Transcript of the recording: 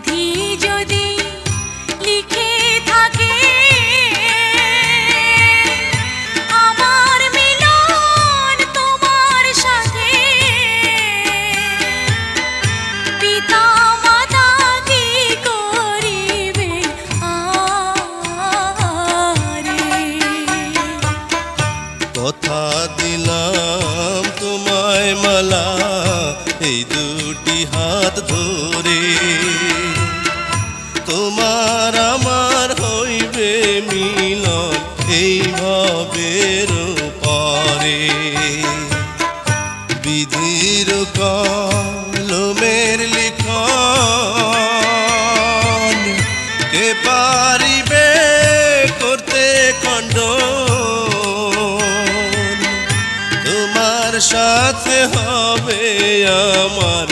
বিধি যদি লিখে থাকে আমার মিলন তোমার সাথে, পিতা মাতা কি করিবে আরে। কথা দিলাম তোমায় মালা এই দুটি হাত ধরে, তোমার আমার হইবে মিলন এই ভাবের পরে। বিধির কলমের লিখন কে পারিবে করতে খণ্ডন, তোমার সাথে হবে আমার